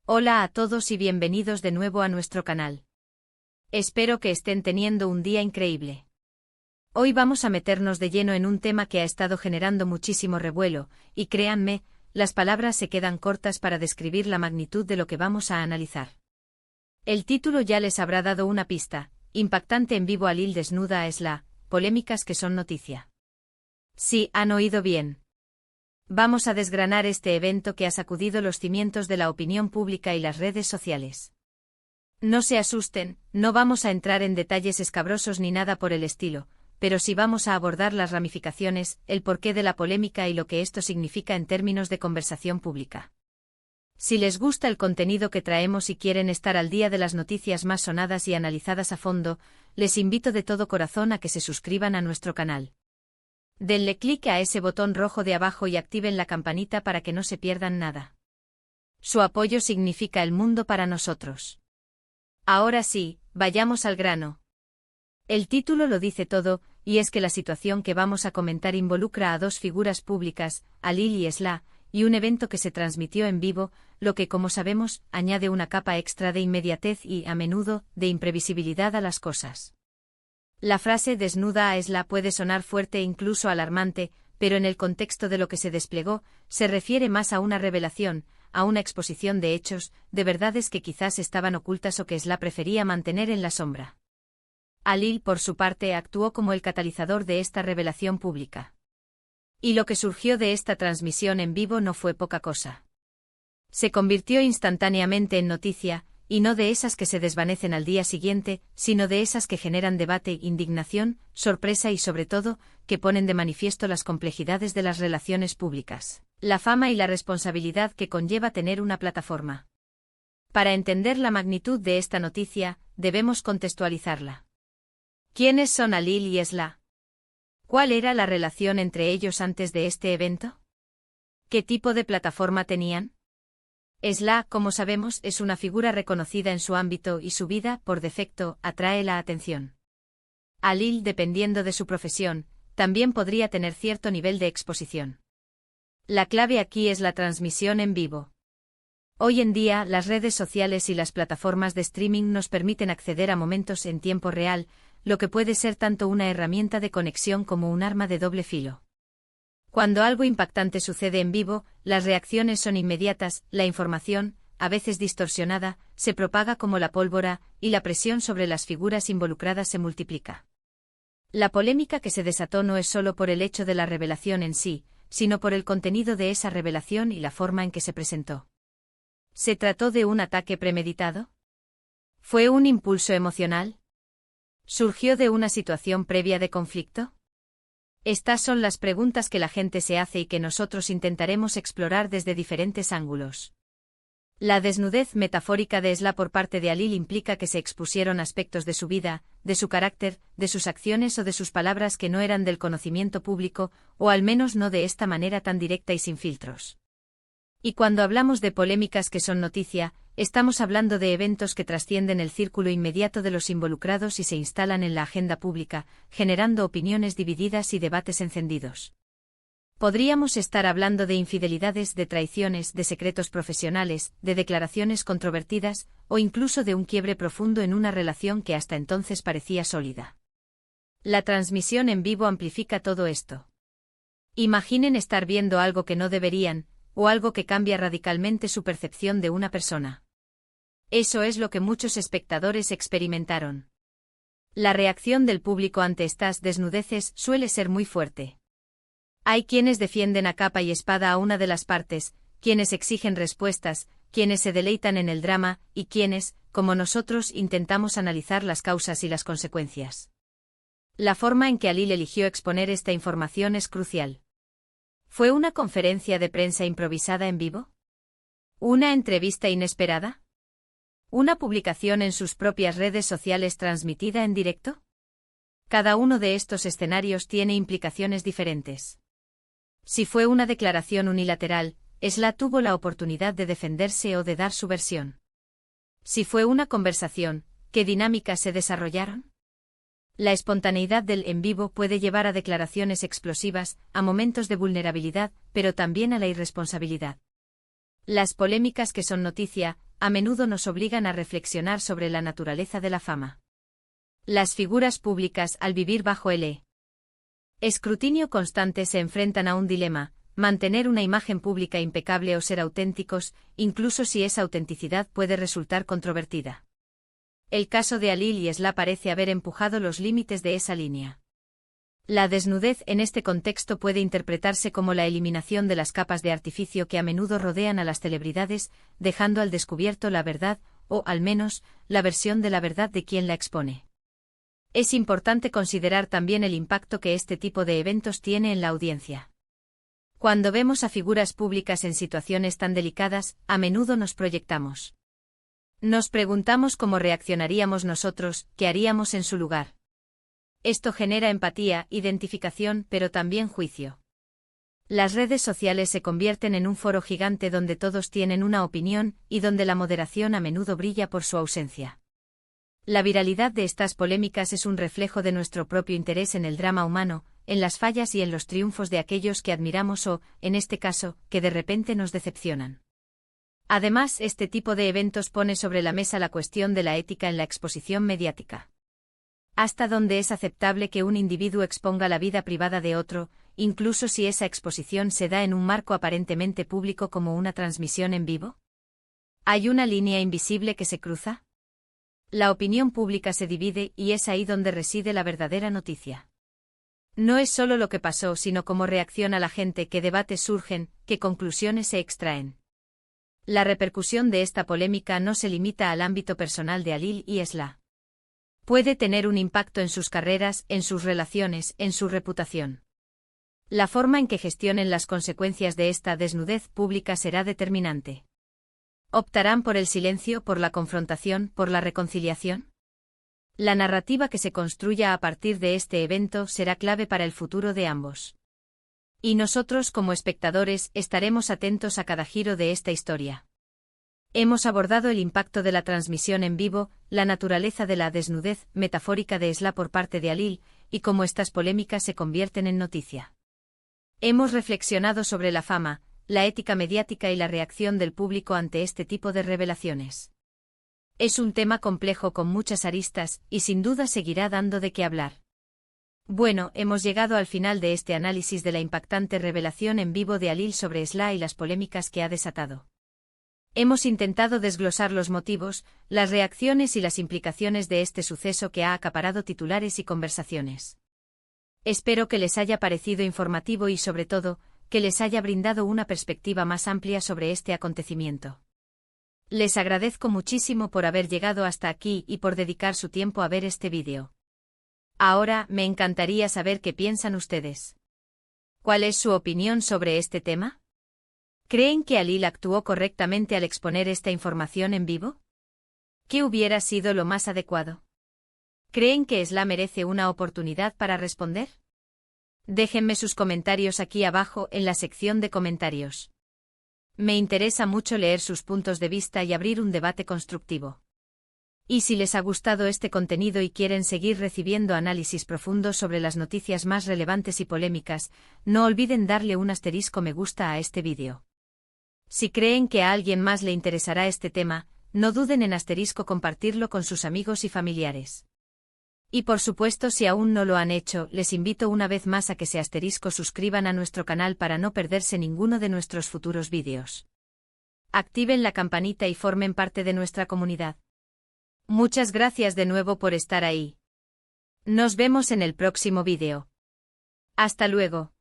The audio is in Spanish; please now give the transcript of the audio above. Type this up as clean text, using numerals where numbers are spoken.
Hola a todos y bienvenidos de nuevo a nuestro canal. Espero que estén teniendo un día increíble. Hoy vamos a meternos de lleno en un tema que ha estado generando muchísimo revuelo, y créanme, las palabras se quedan cortas para describir la magnitud de lo que vamos a analizar. El título ya les habrá dado una pista: impactante en vivo Halil desnuda a Esla, polémicas que son noticia. Sí, han oído bien. Vamos a desgranar este evento que ha sacudido los cimientos de la opinión pública y las redes sociales. No se asusten, no vamos a entrar en detalles escabrosos ni nada por el estilo, pero sí vamos a abordar las ramificaciones, el porqué de la polémica y lo que esto significa en términos de conversación pública. Si les gusta el contenido que traemos y quieren estar al día de las noticias más sonadas y analizadas a fondo, les invito de todo corazón a que se suscriban a nuestro canal. Denle clic a ese botón rojo de abajo y activen la campanita para que no se pierdan nada. Su apoyo significa el mundo para nosotros. Ahora sí, vayamos al grano. El título lo dice todo, y es que la situación que vamos a comentar involucra a dos figuras públicas, Halil y Esla, y un evento que se transmitió en vivo, lo que, como sabemos, añade una capa extra de inmediatez y, a menudo, de imprevisibilidad a las cosas. La frase desnuda a Esla puede sonar fuerte e incluso alarmante, pero en el contexto de lo que se desplegó, se refiere más a una revelación, a una exposición de hechos, de verdades que quizás estaban ocultas o que Esla prefería mantener en la sombra. Halil, por su parte, actuó como el catalizador de esta revelación pública. Y lo que surgió de esta transmisión en vivo no fue poca cosa. Se convirtió instantáneamente en noticia, y no de esas que se desvanecen al día siguiente, sino de esas que generan debate, indignación, sorpresa y sobre todo, que ponen de manifiesto las complejidades de las relaciones públicas, la fama y la responsabilidad que conlleva tener una plataforma. Para entender la magnitud de esta noticia, debemos contextualizarla. ¿Quiénes son Halil y Esla? ¿Cuál era la relación entre ellos antes de este evento? ¿Qué tipo de plataforma tenían? Esla, como sabemos, es una figura reconocida en su ámbito y su vida, por defecto, atrae la atención. Halil, dependiendo de su profesión, también podría tener cierto nivel de exposición. La clave aquí es la transmisión en vivo. Hoy en día, las redes sociales y las plataformas de streaming nos permiten acceder a momentos en tiempo real, lo que puede ser tanto una herramienta de conexión como un arma de doble filo. Cuando algo impactante sucede en vivo, las reacciones son inmediatas, la información, a veces distorsionada, se propaga como la pólvora, y la presión sobre las figuras involucradas se multiplica. La polémica que se desató no es solo por el hecho de la revelación en sí, sino por el contenido de esa revelación y la forma en que se presentó. ¿Se trató de un ataque premeditado? ¿Fue un impulso emocional? ¿Surgió de una situación previa de conflicto? Estas son las preguntas que la gente se hace y que nosotros intentaremos explorar desde diferentes ángulos. La desnudez metafórica de Esla por parte de Halil implica que se expusieron aspectos de su vida, de su carácter, de sus acciones o de sus palabras que no eran del conocimiento público, o al menos no de esta manera tan directa y sin filtros. Y cuando hablamos de polémicas que son noticia, estamos hablando de eventos que trascienden el círculo inmediato de los involucrados y se instalan en la agenda pública, generando opiniones divididas y debates encendidos. Podríamos estar hablando de infidelidades, de traiciones, de secretos profesionales, de declaraciones controvertidas, o incluso de un quiebre profundo en una relación que hasta entonces parecía sólida. La transmisión en vivo amplifica todo esto. Imaginen estar viendo algo que no deberían, o algo que cambia radicalmente su percepción de una persona. Eso es lo que muchos espectadores experimentaron. La reacción del público ante estas desnudeces suele ser muy fuerte. Hay quienes defienden a capa y espada a una de las partes, quienes exigen respuestas, quienes se deleitan en el drama, y quienes, como nosotros, intentamos analizar las causas y las consecuencias. La forma en que Halil eligió exponer esta información es crucial. ¿Fue una conferencia de prensa improvisada en vivo? ¿Una entrevista inesperada? ¿Una publicación en sus propias redes sociales transmitida en directo? Cada uno de estos escenarios tiene implicaciones diferentes. Si fue una declaración unilateral, Esla tuvo la oportunidad de defenderse o de dar su versión. Si fue una conversación, ¿qué dinámicas se desarrollaron? La espontaneidad del en vivo puede llevar a declaraciones explosivas, a momentos de vulnerabilidad, pero también a la irresponsabilidad. Las polémicas que son noticia, a menudo nos obligan a reflexionar sobre la naturaleza de la fama. Las figuras públicas, al vivir bajo el escrutinio constante, se enfrentan a un dilema: mantener una imagen pública impecable o ser auténticos, incluso si esa autenticidad puede resultar controvertida. El caso de Halil y Esla parece haber empujado los límites de esa línea. La desnudez en este contexto puede interpretarse como la eliminación de las capas de artificio que a menudo rodean a las celebridades, dejando al descubierto la verdad, o, al menos, la versión de la verdad de quien la expone. Es importante considerar también el impacto que este tipo de eventos tiene en la audiencia. Cuando vemos a figuras públicas en situaciones tan delicadas, a menudo nos proyectamos. Nos preguntamos cómo reaccionaríamos nosotros, qué haríamos en su lugar. Esto genera empatía, identificación, pero también juicio. Las redes sociales se convierten en un foro gigante donde todos tienen una opinión y donde la moderación a menudo brilla por su ausencia. La viralidad de estas polémicas es un reflejo de nuestro propio interés en el drama humano, en las fallas y en los triunfos de aquellos que admiramos o, en este caso, que de repente nos decepcionan. Además, este tipo de eventos pone sobre la mesa la cuestión de la ética en la exposición mediática. ¿Hasta dónde es aceptable que un individuo exponga la vida privada de otro, incluso si esa exposición se da en un marco aparentemente público como una transmisión en vivo? ¿Hay una línea invisible que se cruza? La opinión pública se divide y es ahí donde reside la verdadera noticia. No es solo lo que pasó, sino cómo reacciona la gente, qué debates surgen, qué conclusiones se extraen. La repercusión de esta polémica no se limita al ámbito personal de Halil y Esla. Puede tener un impacto en sus carreras, en sus relaciones, en su reputación. La forma en que gestionen las consecuencias de esta desnudez pública será determinante. ¿Optarán por el silencio, por la confrontación, por la reconciliación? La narrativa que se construya a partir de este evento será clave para el futuro de ambos. Y nosotros, como espectadores, estaremos atentos a cada giro de esta historia. Hemos abordado el impacto de la transmisión en vivo, la naturaleza de la desnudez metafórica de Esla por parte de Halil, y cómo estas polémicas se convierten en noticia. Hemos reflexionado sobre la fama, la ética mediática y la reacción del público ante este tipo de revelaciones. Es un tema complejo con muchas aristas, y sin duda seguirá dando de qué hablar. Bueno, hemos llegado al final de este análisis de la impactante revelación en vivo de Halil sobre Esla y las polémicas que ha desatado. Hemos intentado desglosar los motivos, las reacciones y las implicaciones de este suceso que ha acaparado titulares y conversaciones. Espero que les haya parecido informativo y, sobre todo, que les haya brindado una perspectiva más amplia sobre este acontecimiento. Les agradezco muchísimo por haber llegado hasta aquí y por dedicar su tiempo a ver este vídeo. Ahora, me encantaría saber qué piensan ustedes. ¿Cuál es su opinión sobre este tema? ¿Creen que Halil actuó correctamente al exponer esta información en vivo? ¿Qué hubiera sido lo más adecuado? ¿Creen que Esla merece una oportunidad para responder? Déjenme sus comentarios aquí abajo en la sección de comentarios. Me interesa mucho leer sus puntos de vista y abrir un debate constructivo. Y si les ha gustado este contenido y quieren seguir recibiendo análisis profundos sobre las noticias más relevantes y polémicas, no olviden darle un asterisco me gusta a este vídeo. Si creen que a alguien más le interesará este tema, no duden en compartirlo con sus amigos y familiares. Y por supuesto, si aún no lo han hecho, les invito una vez más a que se suscriban a nuestro canal para no perderse ninguno de nuestros futuros vídeos. Activen la campanita y formen parte de nuestra comunidad. Muchas gracias de nuevo por estar ahí. Nos vemos en el próximo vídeo. Hasta luego.